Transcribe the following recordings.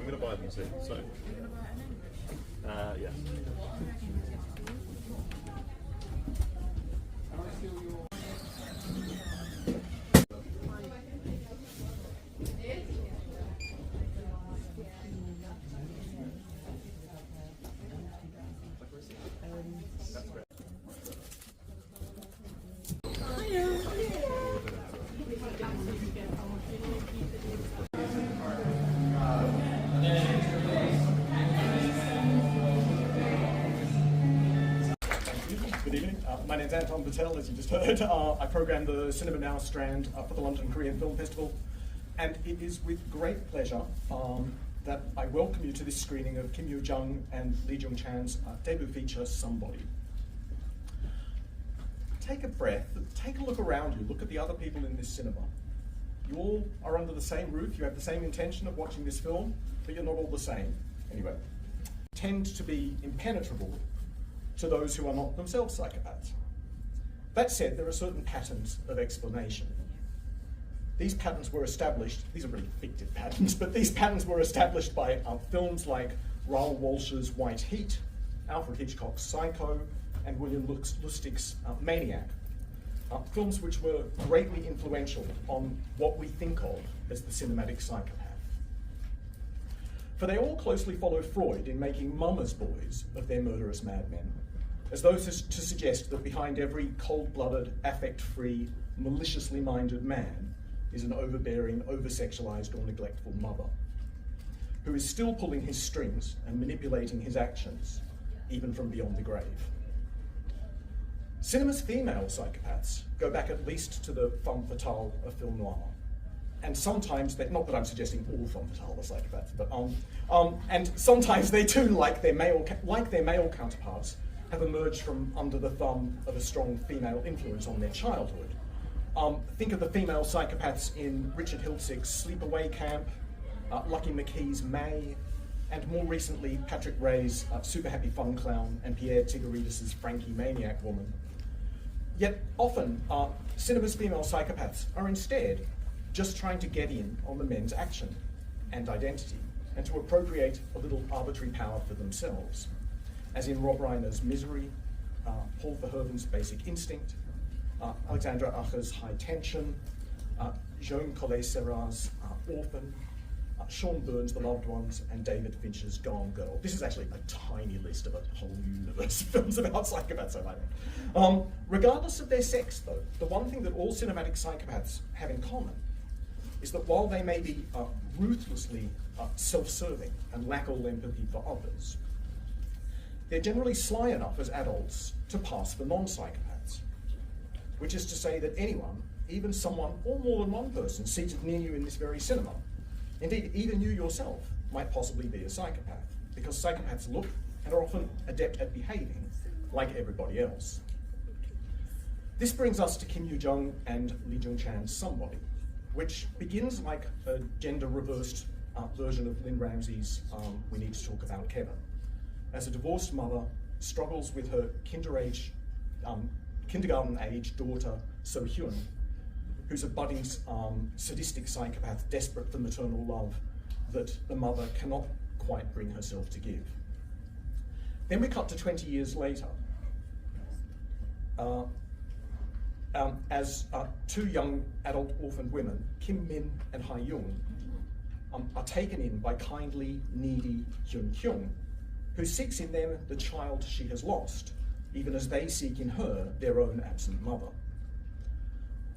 I'm going to buy them soon. So, yeah. Good evening. My name's Anton Patel, as you just heard. I program the Cinema Now strand for the London Korean Film Festival, and it is with great pleasure that I welcome you to this screening of Kim Yoo-jung and Lee Jung-chan's debut feature, Somebody. Take a breath, take a look around you, look at the other people in this cinema. You all are under the same roof, you have the same intention of watching this film, but you're not all the same. Anyway, tend to be impenetrable to those who are not themselves psychopaths. That said, there are certain patterns of explanation. These patterns were established, these are really fictive patterns, but these patterns were established by films like Raoul Walsh's White Heat, Alfred Hitchcock's Psycho, and William Lustig's Maniac. Films which were greatly influential on what we think of as the cinematic psychopath. For they all closely follow Freud in making mama's boys of their murderous madmen, as though to suggest that behind every cold-blooded, affect-free, maliciously minded man is an overbearing, over-sexualized or neglectful mother, who is still pulling his strings and manipulating his actions, even from beyond the grave. Cinema's female psychopaths go back at least to the femme fatale of film noir. And sometimes, not that I'm suggesting all femme fatale are psychopaths, but and sometimes they too, like their male counterparts, have emerged from under the thumb of a strong female influence on their childhood. Think of the female psychopaths in Richard Hiltzik Sleepaway Camp, Lucky McKee's May, and more recently Patrick Ray's Super Happy Fun Clown and Pierre Tigarides' Frankie Maniac Woman. Yet often, cinema's female psychopaths are instead just trying to get in on the men's action and identity, and to appropriate a little arbitrary power for themselves, as in Rob Reiner's Misery, Paul Verhoeven's Basic Instinct, Alexandra Acher's High Tension, Joan Collet-Serra's Orphan, Sean Byrne's The Loved Ones, and David Fincher's Gone Girl. This is actually a tiny list of a whole universe of films about psychopaths, I might add. Regardless of their sex, though, the one thing that all cinematic psychopaths have in common is that while they may be ruthlessly self-serving and lack all empathy for others, they're generally sly enough as adults to pass for non-psychopaths, which is to say that anyone, even someone or more than one person seated near you in this very cinema, indeed even you yourself, might possibly be a psychopath, because psychopaths look and are often adept at behaving like everybody else. This brings us to Kim Yoo-jung and Lee Jung-chan's Somebody, which begins like a gender-reversed version of Lynn Ramsey's We Need to Talk About Kevin, as a divorced mother struggles with her kindergarten-age daughter, So Hyun, who's a budding sadistic psychopath desperate for maternal love that the mother cannot quite bring herself to give. Then we cut to 20 years later, as two young adult orphaned women, Kim Min and Ha Young, are taken in by kindly, needy Hyun Kyung, who seeks in them the child she has lost, even as they seek in her their own absent mother.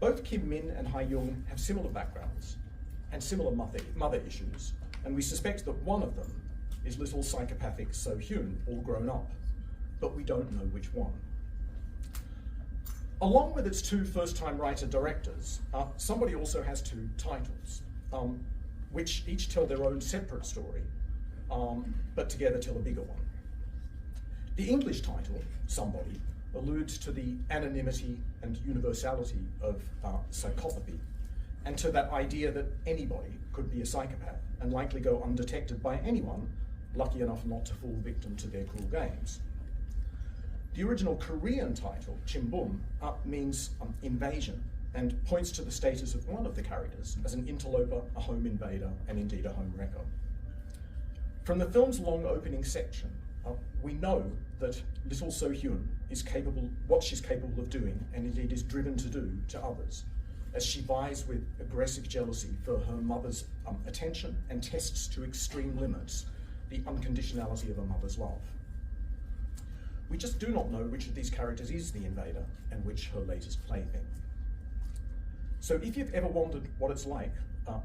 Both Kim Min and Ha Young have similar backgrounds and similar mother issues, and we suspect that one of them is little psychopathic So Hyun, all grown up, but we don't know which one. Along with its two first-time writer-directors, Somebody also has two titles, which each tell their own separate story, but together tell a bigger one. The English title, Somebody, alludes to the anonymity and universality of psychopathy, and to that idea that anybody could be a psychopath and likely go undetected by anyone lucky enough not to fall victim to their cruel games. The original Korean title, Chimbum, means invasion, and points to the status of one of the characters as an interloper, a home invader, and indeed a home wrecker. From the film's long opening section, we know that little So Hyun is capable, what she's capable of doing, and indeed is driven to do to others, as she vies with aggressive jealousy for her mother's attention and tests to extreme limits the unconditionality of a mother's love. We just do not know which of these characters is the invader and which her latest plaything. So if you've ever wondered what it's like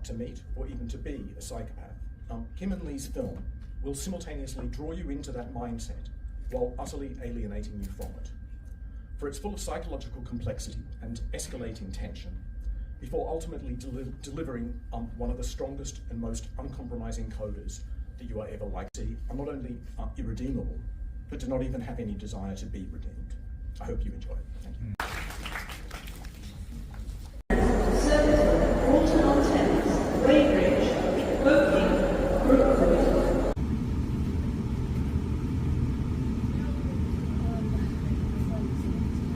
to meet or even to be a psychopath, Kim and Lee's film will simultaneously draw you into that mindset while utterly alienating you from it. For it's full of psychological complexity and escalating tension, before ultimately delivering one of the strongest and most uncompromising coders that you are ever likely to see are not only irredeemable, but do not even have any desire to be redeemed. I hope you enjoy it. Thank you.